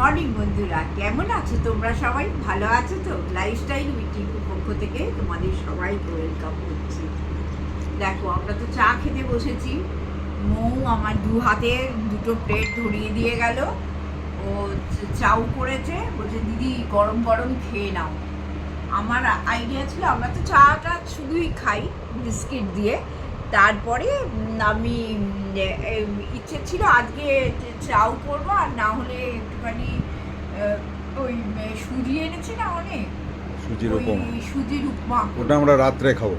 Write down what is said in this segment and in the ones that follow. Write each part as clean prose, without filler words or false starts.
Morning বন্ধুরা, কেমন আছো তোমরা? সবাই ভালো আছো তো? লাইফস্টাইল মিটিংয়ের পক্ষ থেকে তোমাদের সবাইকে ওয়েলকাম করছি। দেখো, আমরা তো চা খেতে বসেছি। মৌ আমার দু হাতে দুটো প্লেট ধরিয়ে দিয়ে গেল। ও চাউ করেছে, বলছে দিদি গরম গরম খেয়ে নাও। আমার আইডিয়া ছিল আমরা তো চাটা শুধুই খাই বিস্কিট দিয়ে। তারপরে আমি ইচ্ছে ছিল আজকে চাউ করবো, আর না হলে একটুখানি ওই সুজি এনেছি না অনেক, সুজির ওই উপমা, সুজির উপমা ওটা আমরা রাত্রে খাবো।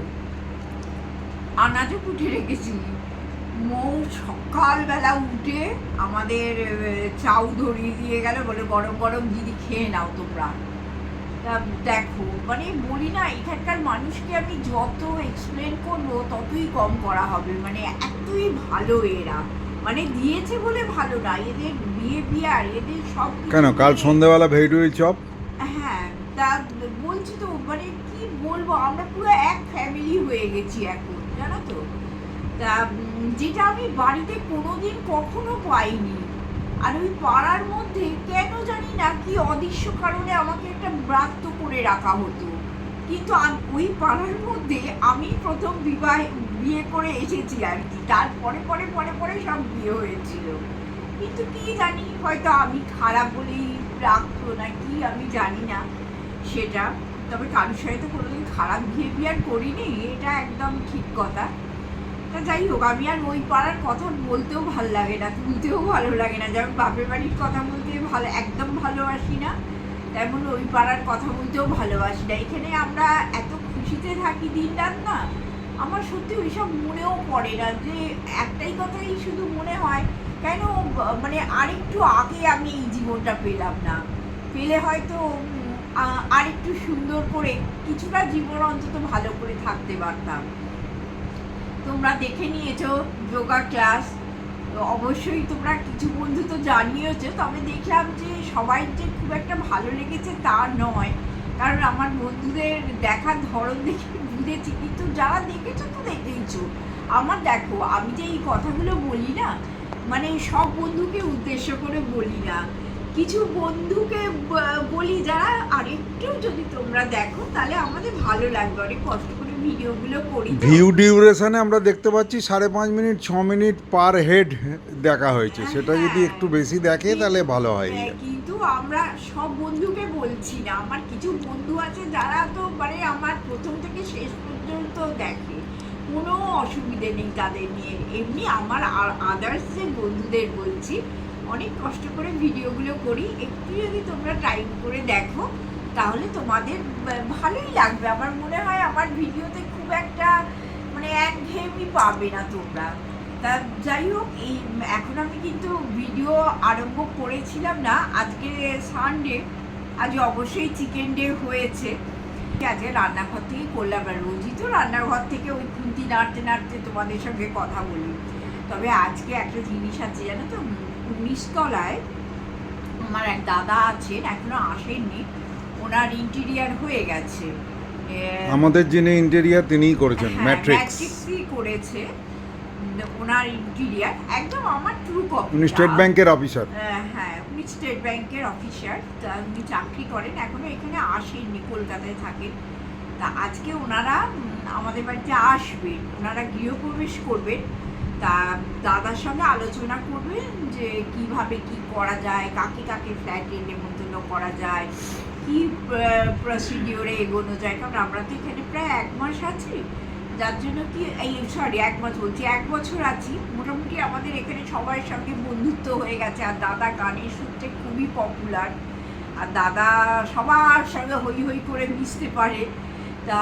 আনাজও কুটে রেখেছি। মৌ সকালবেলা উঠে আমাদের চাউ ধরিয়ে দিয়ে গেল, বলে গরম গরম দিদি খেয়ে নাও তোমরা। তা দেখো, মানে বলি না, এখানকার মানুষকে আমি যত এক্সপ্লেন করবো ততই কম করা হবে। মানে এতই ভালো এরা, মানে দিয়েছে বলে ভালো না, এদের বিহেভিয়ার, এদের সব কেন কাল সন্ধ্যেবেলা ভেটুরি চপ? হ্যাঁ, তা বলছি তো, মানে কি বলবো, আমরা পুরো এক ফ্যামিলি হয়ে গেছি এখন, জানো তো। তা যেটা আমি বাড়িতে কোনোদিন কখনো পাইনি। আর ওই পাড়ার মধ্যে কেন জানি না কি অদৃশ্য কারণে আমাকে একটা ব্রাত্য করে রাখা হতো, কিন্তু ওই পাড়ার মধ্যে আমি প্রথম বিয়ে করে এসেছি আর কি। তারপরে পরে পরে পরে সব বিয়ে হয়েছিল, কিন্তু কি জানি, হয়তো আমি খারাপ বলেই রাখতো না কি, আমি জানি না সেটা। তবে কারোর সাথে তো কোনোদিন খারাপ বিহেভিয়ার করিনি, এটা একদম ঠিক কথা। তা যাই হোক, আমি আর ওই পাড়ার কথা বলতেও ভালো লাগে না, তুলতেও ভালো লাগে না। যেমন বাপের বাড়ির কথা বলতে একদম ভালোবাসি না, তেমন ওই পাড়ার কথা বলতেও ভালোবাসি না। এখানে আমরা এত খুশিতে থাকি দিন রাত না, আমার সত্যি ওইসব মনেও পড়ে না। যে একটাই কথাই শুধু মনে হয়, কেন মানে আরেকটু আগে আমি এই জীবনটা পেলাম না, পেলে হয়তো আরেকটু সুন্দর করে কিছুটা জীবন অন্তত ভালো করে থাকতে পারতাম। তোমরা দেখে নিয়েছো যোগা ক্লাস, অবশ্যই তোমরা কিছু বন্ধু তো জানিয়েছো, তবে দেখলাম যে সবাই যে খুব একটা ভালো লেগেছে তা নয়, কারণ আমার বন্ধুদের দেখার ধরন দেখে বুঝেছি। কিন্তু যারা দেখেছো তো দেখেইছো। আমার দেখো, আমি যে এই কথাগুলো বলি না, মানে সব বন্ধুকে উদ্দেশ্য করে বলি না, কিছু বন্ধুকে বলি যারা আরেকটু যদি তোমরা দেখো তাহলে আমাদের ভালো লাগবে। অনেক কষ্ট করে ভিডিওগুলো করি তো। ভিউ ডিউরেশনে আমরা দেখতে পাচ্ছি 5.5 মিনিট 6 মিনিট পার হেড দেখা হয়েছে। সেটা যদি একটু বেশি দেখে তাহলে ভালো হয়। কিন্তু আমরা সব বন্ধুকে বলছি না, আমার কিছু বন্ধু আছে যারা তো মানে আমার প্রথম থেকে শেষ পর্যন্ত দেখে, কোনো অসুবিধে নেই তাদের নিয়ে। এমনি আমার আদার্স যে বন্ধুদের বলছি, অনেক কষ্ট করে ভিডিওগুলো করি, একটু যদি তোমরা টাইম করে দেখো তাহলে তোমাদের ভালোই লাগবে। আমার মনে হয় আমার ভিডিওতে খুব একটা মানে একঘেয়েমি পাবে না তোমরা। তা যাই হোক, এই এখন আমি কিন্তু ভিডিও আরম্ভ করেছিলাম না। আজকে সানডে, আজ অবশ্যই চিকেন ডে হয়েছে। আজকে রান্নাঘর থেকে করলাম, আর রোজই তো রান্নাঘর থেকে ওই খুন্তি নাড়তে নাড়তে তোমাদের সঙ্গে কথা বলি। তবে আজকে একটা জিনিস আছে জানো তো, 19 তলায় আমার এক দাদা আছেন, এখনো আসেননি, ওনার ইন্টেরিয়ার হয়ে গেছে। আমাদের যিনি ইন্টেরিয়ার তিনিই করেছেন, ম্যাট্রিক্সই করেছে ওনার ইন্টেরিয়ার, একদম আমার ট্রু কপি। উনি স্টেট ব্যাংকের অফিসার। হ্যাঁ, উনি স্টেট ব্যাংকের অফিসার, তা উনি চাকরি করেন, এখনো এখানে আসেননি, কলকাতায় থাকেন। তা আজকে ওনারা আমাদের বাড়িতে আসবেন, ওনারা গৃহপ্রবেশ করবেন। তা দাদার সঙ্গে আলোচনা করবেন যে কিভাবে কি করা যায়, কাকে কাকে ফ্ল্যাটে নেমন্তন্ন করা যায়, কি প্রসিডিওরে এগোনো যায়। কারণ আমরা তো এখানে প্রায় 1 মাস আছি, যার জন্য কি সরি 1 মাস বলছি, 1 বছর আছি। মোটামুটি আমাদের এখানে সবার সঙ্গে বন্ধুত্ব হয়ে গেছে। আর দাদা গানের সূত্রে খুবই পপুলার, আর দাদা সবার সঙ্গে হই হই করে মিশতে পারে। তা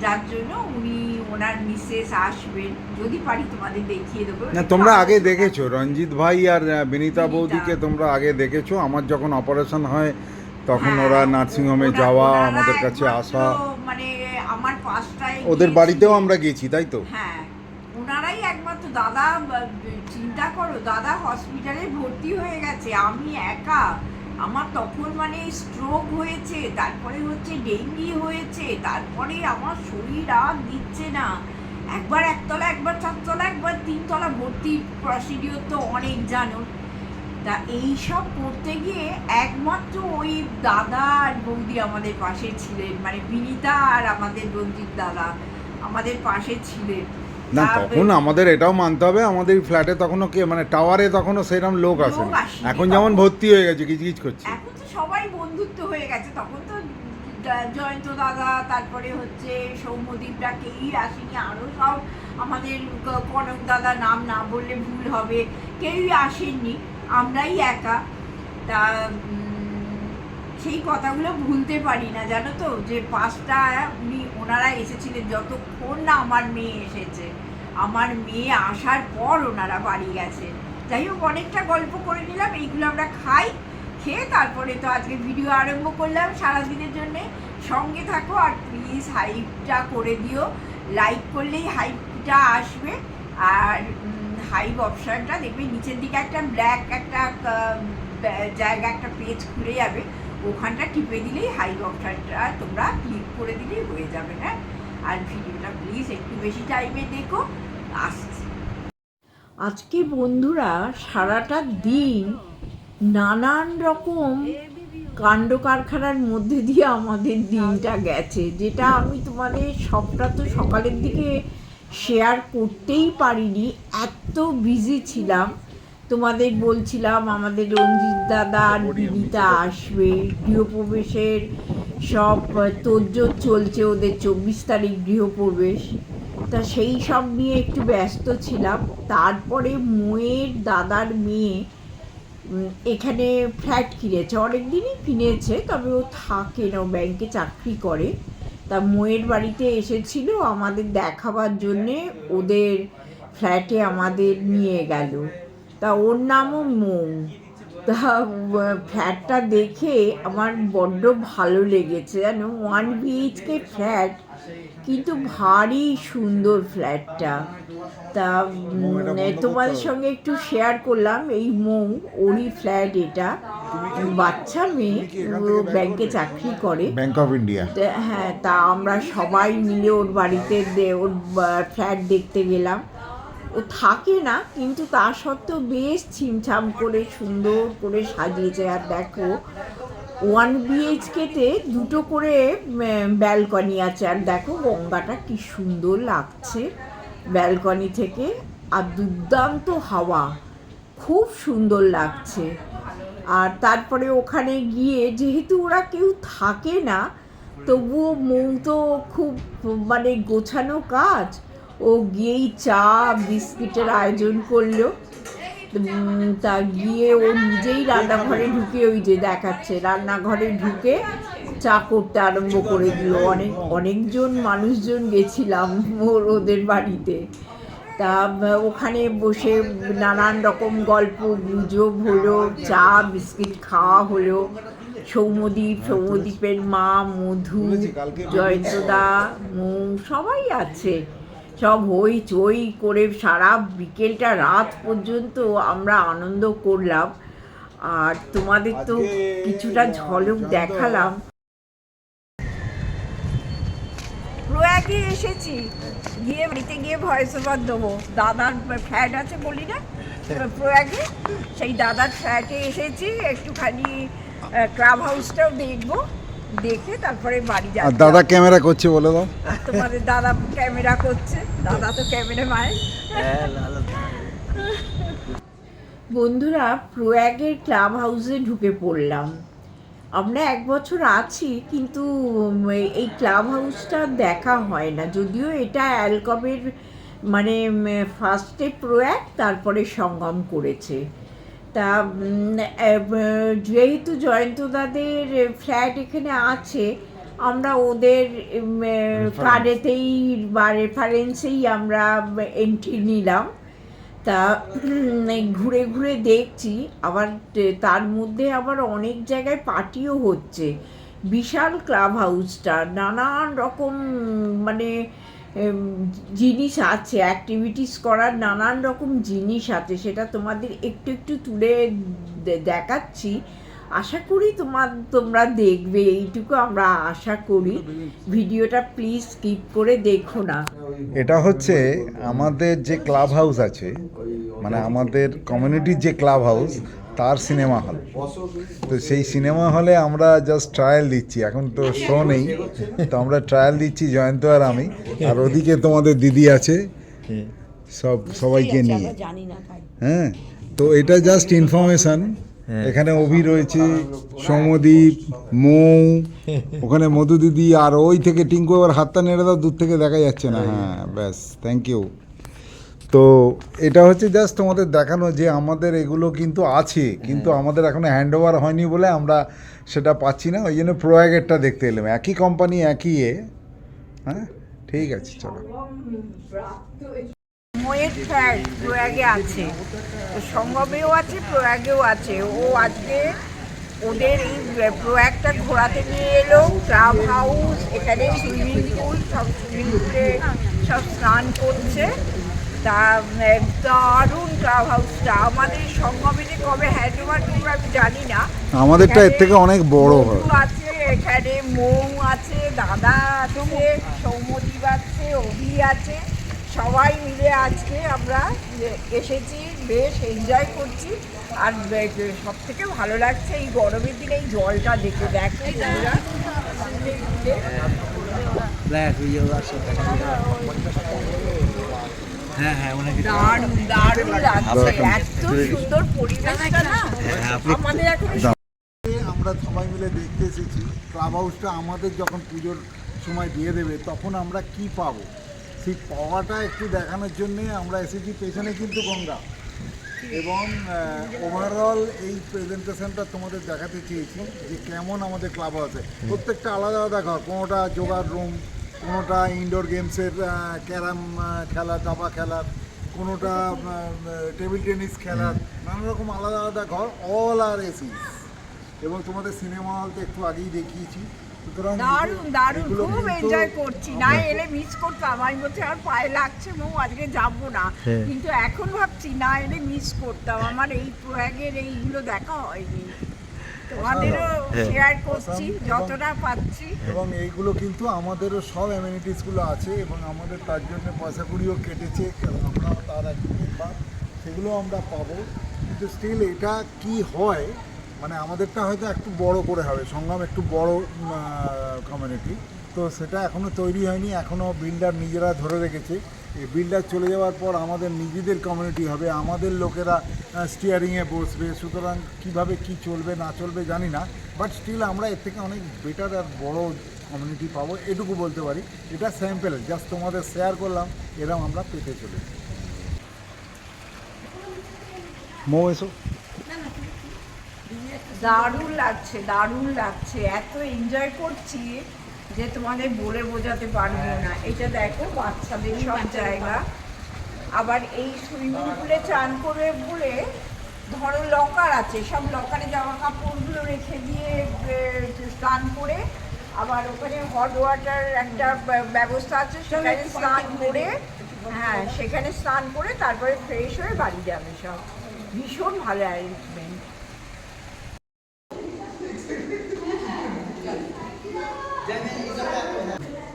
যার জন্য উনি ওনার মিসেস আসবেন, যদি পারি তোমাদের দেখিয়ে দেবো। না, তোমরা আগে দেখেছো রঞ্জিত ভাই আর বিনীতা বৌদিকে, তোমরা আগে দেখেছো। আমার যখন অপারেশন হয় তখন ওরা নার্সিংহোমে যাওয়া, আমাদের কাছে আসা, মানে আমার পাঁচটায় ওদের বাড়িতেও আমরা গেছি, তাই তো? হ্যাঁ, ওনারাই একমাত্র। দাদা চিন্তা করো, দাদা হসপিটালে ভর্তি হয়ে গেছে, আমি একা। আমার তখন মানে স্ট্রোক হয়েছে, তারপরে হচ্ছে ডেঙ্গি হয়েছে, তারপরে আমার শরীর আর দিচ্ছে না। একবার 1 তলা, একবার 4 তলা, একবার 3 তলা ভর্তি। প্রসিডিওর তো অনেক জানো। তা এইসব করতে গিয়ে একমাত্র ওই দাদা আর বৌদি আমাদের পাশে ছিলেন, মানে বিনীতা আর আমাদের রঞ্জিত দাদা আমাদের পাশে ছিলেন। না তা তখন আমাদের এটাও মানতে হবে, আমাদের ফ্ল্যাটে তখনও কে মানে টাওয়ারে তখনও সেরকম লোক আসে লোক আসেনি এখন তখন। যেমন ভর্তি হয়ে গেছে কিচকিচ করছে। এখন তো সবাই বন্ধুত্ব হয়ে গেছে, তখন তো জয়ন্ত দাদা, তারপরে হচ্ছে সৌম্যদীপরা কেউই আসেনি, আরও সব আমাদের কনক দাদা, নাম না বললে ভুল হবে, কেউই আসেননি, আমরাই একা। তা সেই কথাগুলো ভুলতে পারি না, জানো তো, যে পাঁচটা ওনারা এসেছিলেন যতক্ষণ না আমার মেয়ে এসেছে, আমার মেয়ে আসার পর ওনারা বাড়ি গেছে। যাই হোক, অনেকটা গল্প করে নিলাম, এইগুলো আমরা খাই, খেয়ে তারপরে তো আজকে ভিডিও আরম্ভ করলাম সারাদিনের জন্যে। সঙ্গে থাকো আর প্লিজ হাইপটা করে দিও, লাইক করলেই হাইপটা আসবে। আর হাইপ অপশানটা দেখবে নিচের দিকে একটা ব্ল্যাক একটা জায়গা, একটা পেজ খুলে যাবে, ওখানটা টিপে দিলেই হাইপ অপশানটা তোমরা ক্লিক করে দিলেই হয়ে যাবে। হ্যাঁ, আর ভিডিওটা প্লিজ একটু বেশি টাইমে দেখো। আসছি। আজকে বন্ধুরা সারাটা দিন নানান রকম কাণ্ড কারখানার মধ্যে দিয়ে আমাদের দিনটা গেছে, যেটা আমি তোমাদের সবটা তো সকালের দিকে শেয়ার করতেই পারিনি, এত বিজি ছিলাম। তোমাদের বলছিলাম আমাদের রঞ্জিত দাদা আর বিনীতা আসবে, গৃহপ্রবেশের সব তোড়জোড় চলছে, ওদের 24 তারিখ গৃহপ্রবেশ, তা সেই সব নিয়ে একটু ব্যস্ত ছিলাম। তারপরে মোয়ের দাদার মেয়ে এখানে ফ্ল্যাট কিনেছে, অনেক দিনই কিনেছে, তবে ও থাকে না, ও ব্যাংকে চাকরি করে। তা মোয়ের বাড়িতে এসেছিল আমাদের দেখাবার জন্যে, ওদের ফ্ল্যাটে আমাদের নিয়ে গেল। তা ওর নামও মৌ। তা ফ্ল্যাটটা দেখে আমার বড্ড ভালো লেগেছে, জানো, 1 BHK ফ্ল্যাট, কিন্তু ভারী সুন্দর ফ্ল্যাটটা। তা তোমাদের সঙ্গে একটু শেয়ার করলাম, এই মৌ, ওরই ফ্ল্যাট এটা, বাচ্চা মেয়ে, ও ব্যাংকে চাকরি করে, ব্যাংক অফ ইন্ডিয়া। হ্যাঁ, তা আমরা সবাই মিলে ওর বাড়িতে ওর ফ্ল্যাট দেখতে গেলাম। ও থাকে না, কিন্তু তা সত্ত্বেও বেশ ছিমছাম করে সুন্দর করে সাজিয়েছে। আর দেখো 1 BHK-তে 2টো করে ব্যালকনি আছে, আর দেখো গঙ্গাটা কি সুন্দর লাগছে ব্যালকনি থেকে, আর দুর্দান্ত হাওয়া, খুব সুন্দর লাগছে। আর তারপরে ওখানে গিয়ে, যেহেতু ওরা কেউ থাকে না, তবুও মৌ তো খুব মানে গোছানো কাজ, ও গিয়েই চা বিস্কিটের আয়োজন করলো। তা গিয়ে ও নিজেই রান্নাঘরে ঢুকে, ওই যে দেখাচ্ছে, রান্নাঘরে ঢুকে চা করতে আরম্ভ করে দিল। অনেকজন মানুষজন গেছিলাম ওদের বাড়িতে। তা ওখানে বসে নানান রকম গল্প গুজব হলো, চা বিস্কিট খাওয়া হলো। সৌম্যদীপের মা, মধু, জয়ন্তদা, মৌ সবাই আছে, সব হই চই করে সারা বিকেলটা রাত পর্যন্ত আমরা আনন্দ করলাম। আর তোমাদের তো কিছুটা ঝলক দেখালাম। প্রয়াগে এসেছি, গিয়ে বাড়িতে গিয়ে ভয়েস ওভার দেবো। দাদার ফ্ল্যাট আছে বলি না প্রয়াগে, সেই দাদার ফ্ল্যাটে এসেছি, একটুখানি ক্লাব হাউসটাও দেখবো, দেখে তারপরে বাড়ি যাবো। দাদা ক্যামেরা করছে বলে দাও। তোমাদের দাদা ক্যামেরা করছে, দাদা তো ক্যামেরা মায়। বন্ধুরা, প্রয়াগের ক্লাব হাউসে ঢুকে পড়লাম। আমরা 1 বছর আছি, কিন্তু এই ক্লাব হাউসটা দেখা হয় না, যদিও এটা অ্যালকবের মানে ফার্স্টে প্রয়াগ, তারপরে সঙ্গম করেছে। তা যেহেতু জয়ন্তদাদের ফ্ল্যাট এখানে আছে, আমরা ওদের কার্ডেতেই বা রেফারেন্সেই আমরা এন্ট্রি নিলাম। তা ঘুরে ঘুরে দেখছি, আবার তার মধ্যে আবার অনেক জায়গায় পার্টিও হচ্ছে। বিশাল ক্লাব হাউসটা, নানান রকম মানে জিনিস আছে, অ্যাক্টিভিটিস করার নানান রকম জিনিস আছে, সেটা তোমাদের একটু একটু তুলে দেখাচ্ছি। আশা করি তোমরা দেখবে, এইটুকু আমরা আশা করি। ভিডিওটা প্লিজ স্কিপ করে দেখো না। এটা হচ্ছে আমাদের যে ক্লাব হাউস আছে, মানে আমাদের কমিউনিটির যে ক্লাব হাউস, তার সিনেমা হল। তো সেই সিনেমা হলে আমরা জাস্ট ট্রায়াল দিচ্ছি, এখন তো শো নেই, তো আমরা ট্রায়াল দিচ্ছি জয়ন্ত আর আমি, আর ওদিকে তোমাদের দিদি আছে সবাইকে নিয়ে। হ্যাঁ, তো এটা জাস্ট ইনফরমেশন। এখানে অভি রয়েছে, সৌমদীপ, মৌ, ওখানে মধু দিদি, আর ওই থেকে টিঙ্কু আবার হাতটা নেড়ে দাও, দূর থেকে দেখা যাচ্ছে না। হ্যাঁ ব্যাস, থ্যাংক ইউ। তো এটা হচ্ছে জাস্ট তোমাদের দেখানো যে আমাদের এগুলো কিন্তু আছে, কিন্তু আমাদের এখনো হ্যান্ড ওভার হয়নি বলে আমরা সেটা পাচ্ছি না, ওই জন্য প্রয়াগেরটা দেখতে এলাম, একই কোম্পানি একই হ্যাঁ ঠিক আছে চলো। ময়ের ফ্ল্যাট প্রয়াগে আছে, সঙ্গমেও আছে, প্রয়াগেও আছে। ও আজকে ওদের এই প্রয়াগটা ঘোরাতে নিয়ে এলো, ক্লাব হাউস, এখানে সুইমিং পুল, সব সুইমিং পুলে সব স্নান করছে। তা দারুণ ক্লাব হাউসটা। আমাদের সঙ্গমে যে কবে হ্যান্ড ওভার করবো আমি জানি না, আমাদেরটা এর থেকে অনেক বড় হয়। আছে এখানে, মৌ আছে, দাদা আছে, সৌমদীপ আছে, অভি আছে, সবাই মিলে আজকে আমরা এসেছি, বেশ এনজয় করছি। আর সব থেকে ভালো লাগছে এই গরমের দিনে এই জলটা দেখে। দেখো দারুণ দারুণ লাগছে, এত সুন্দর পরিবেশটা না আমাদের এখন। আমরা সবাই মিলে দেখতে এসেছি ক্লাব হাউসটা আমাদের যখন পুজোর সময় দিয়ে দেবে তখন আমরা কি পাবো, সেই পাওয়াটা একটু দেখানোর জন্যে আমরা এসেছি। পেছনে কিন্তু গঙ্গা, এবং ওভারঅল এই প্রেজেন্টেশনটা তোমাদের দেখাতে চেয়েছি যে কেমন আমাদের ক্লাব হাউসে প্রত্যেকটা আলাদা আলাদা ঘর, কোনোটা যোগার রুম, কোনোটা ইনডোর গেমসের ক্যারাম খেলা, দাবা খেলার, কোনোটা টেবিল টেনিস খেলার, নানা রকম আলাদা আলাদা ঘর, অল আর এসি। এবং তোমাদের সিনেমা হল তো একটু আগেই দেখিয়েছি। দারুণ দারুণ, খুব এনজয় করছি। না এলে মিস করতাম, আমি বলছি আর পায়ে লাগছে মৌ আজকে যাবো না, কিন্তু এখন ভাবছি না এলে মিস করতাম। আমার এই প্রয়াগের এইগুলো দেখা হয়নি, তোমাদেরও শেয়ার করছি যতটা পাচ্ছি। এবং এইগুলো কিন্তু আমাদেরও সব অ্যামিনিটিসগুলো আছে, এবং আমাদের তার জন্য পয়সা কুড়িও কেটেছে, আমরা তার একটু সেগুলো আমরা পাবো। কিন্তু স্টিল এটা কি হয়, মানে আমাদেরটা হয়তো একটু বড় করে হবে, সঙ্গম একটু বড় কমিউনিটি, তো সেটা এখনও তৈরি হয়নি, এখনও বিল্ডার নিজেরা ধরে রেখেছে। এই বিল্ডার চলে যাওয়ার পর আমাদের নিজেদের কমিউনিটি হবে, আমাদের লোকেরা স্টিয়ারিংয়ে বসবে, সুতরাং কীভাবে কি চলবে না চলবে জানি না, বাট স্টিল আমরা এর থেকে অনেক বেটার আর বড় কমিউনিটি পাবো, এটুকু বলতে পারি। এটা স্যাম্পেল, জাস্ট তোমাদের শেয়ার করলাম, এরকম আমরা পেতে চলেছি। মৌ এসো। দারুণ লাগছে, দারুণ লাগছে, এত এনজয় করছি যে তোমাদের বলে বোঝাতে পারবো না। এটা দেখো বাচ্চাদের সব জায়গা, আবার এই সুইমিং পুলে চান করে বলে ধরো লকার আছে, সব লকারে জামা কাপড়গুলো রেখে দিয়ে স্নান করে, আবার ওখানে হট ওয়াটার একটা ব্যবস্থা আছে, সেখানে স্নান করে, হ্যাঁ সেখানে স্নান করে তারপরে ফ্রেশ হয়ে বাড়ি যাবে। সব ভীষণ ভালো অ্যারেঞ্জমেন্ট।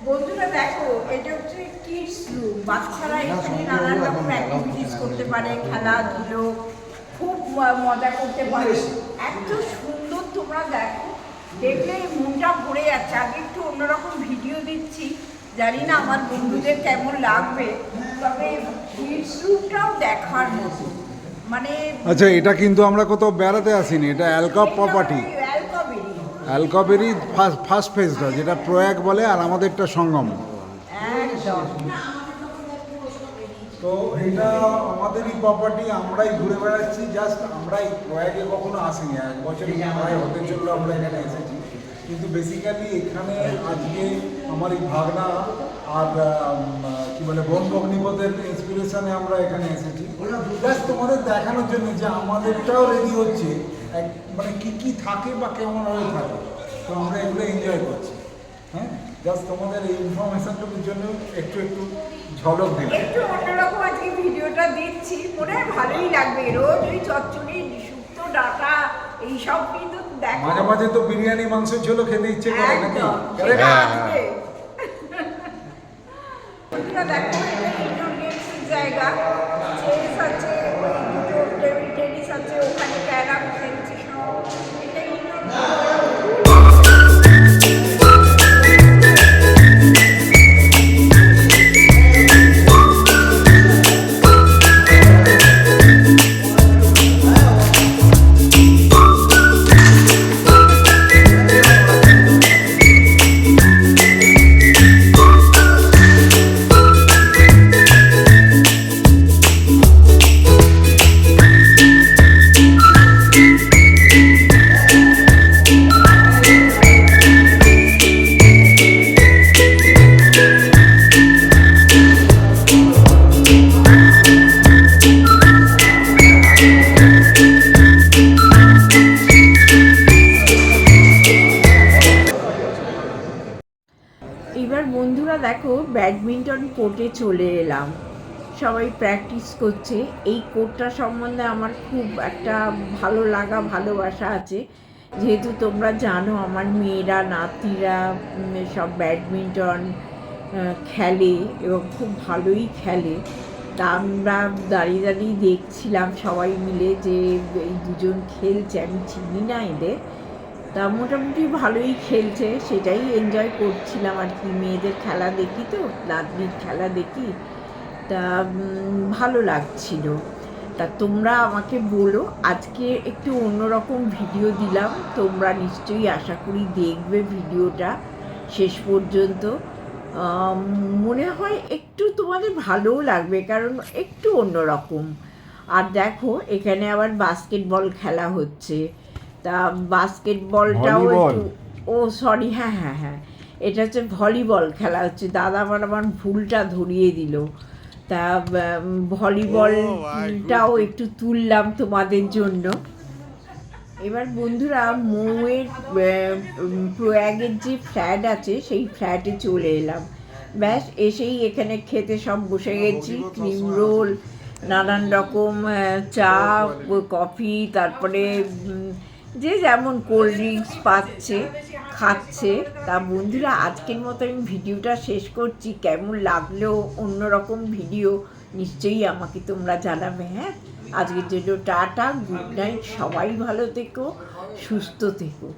বন্ধুরা দেখো, এটা হচ্ছে কিডস রুম, বাচ্চারা এখানে নানান রকম অ্যাক্টিভিটিস করতে পারে, খেলাধুলো, খুব মজা করতে পারে। এত সুন্দর, তোমরা দেখো, দেখলে মনটা ভরে যাচ্ছে। আগে একটু অন্যরকম ভিডিও দিচ্ছি, জানি না আমার বন্ধুদের কেমন লাগবে, তবে কিডস রুমটাও দেখার মতো। মানে আচ্ছা, এটা কিন্তু আমরা কোথাও বেড়াতে আসিনি, এটা অ্যালকপ প্রপার্টি, অ্যালকপেরই ফার্স্ট ফেজটা, যেটা প্রয়াগ বলে, আর আমাদেরটা সঙ্গম। তো এটা আমাদেরই প্রপার্টি, আমরাই ঘুরে বেড়াচ্ছি, জাস্ট আমরাই প্রয়াগে কখনো আসিনি, 1 বছর প্রায় হতে চললো আমরা এখানে এসেছি। কিন্তু বেসিক্যালি এখানে আজকে আমার এই ভাগনা আর কি বলে বোন ভগ্নিপথের ইন্সপিরেশনে আমরা এখানে এসেছি, জাস্ট তোমাদের দেখানোর জন্য যে আমাদেরটাও রেডি হচ্ছে, মানে কী কী থাকে বা কেমনভাবে থাকে, তো আমরা এগুলো এনজয় করছি। হ্যাঁ, জাস্ট তোমাদের এই ইনফরমেশনটুকুর জন্য একটু একটু ঝলক দিই, একটু অন্যরকম আজকে ভিডিওটা দিচ্ছি, মনে হয় ভালোই লাগবে। রোজ ওই চচ্চড়ি, শুক্তো, ডাটা এইসব কিন্তু দেখো, মাঝে মাঝে তো বিরিয়ানি মাংস ঝোল খেতে ইচ্ছে করে নাকি? দেখো ইনডোর গেমসের জায়গা, চেস আছে, টেবিল টেনিস আছে, ওখানে ক্যারাম কোর্টে চলে এলাম, সবাই প্র্যাকটিস করছে। এই কোর্টটা সম্বন্ধে আমার খুব একটা ভালো লাগা ভালোবাসা আছে, যেহেতু তোমরা জানো আমার মেয়েরা নাতিরা সব ব্যাডমিন্টন খেলে এবং খুব ভালোই খেলে। তা আমরা দাঁড়িয়ে দাঁড়িয়ে দেখছিলাম সবাই মিলে যে এই দুজন খেলছে, আমি চিনি না এদের, তা মোটামুটি ভালোই খেলছে, সেটাই এনজয় করছিলাম আর কি। মেয়েদের খেলা দেখি তো, নাতনির খেলা দেখি, তা ভালো লাগছিল। তা তোমরা আমাকে বলো, আজকে একটু অন্যরকম ভিডিও দিলাম, তোমরা নিশ্চয়ই আশা করি দেখবে ভিডিওটা শেষ পর্যন্ত। মনে হয় একটু তোমাদের ভালোও লাগবে, কারণ একটু অন্যরকম। আর দেখো এখানে আবার বাস্কেটবল খেলা হচ্ছে, তা বাস্কেটবলটাও একটু, ও সরি, হ্যাঁ হ্যাঁ হ্যাঁ, এটা হচ্ছে ভলিবল খেলা হচ্ছে। দাদা আমার ভুলটা ধরিয়ে দিল। তা ভলিবলটাও একটু তুললাম তোমাদের জন্য। এবার বন্ধুরা মৌয়ের প্রয়াগের যে ফ্ল্যাট আছে সেই ফ্ল্যাটে চলে এলাম। ব্যাস এসেই এখানে খেতে সব বসে গেছি, ক্রিম রোল, নানান রকম চা, কফি, তারপরে যে যেমন কোল্ড ড্রিঙ্কস পাচ্ছে খাচ্ছে। তা বন্ধুরা আজকের মতো আমি ভিডিওটা শেষ করছি। কেমন লাগলো অন্যরকম ভিডিও নিশ্চয়ই আমাকে তোমরা জানাবে। হ্যাঁ, আজকের জন্য টাটা, গুড নাইট, সবাই ভালো থেকো, সুস্থ থেকো।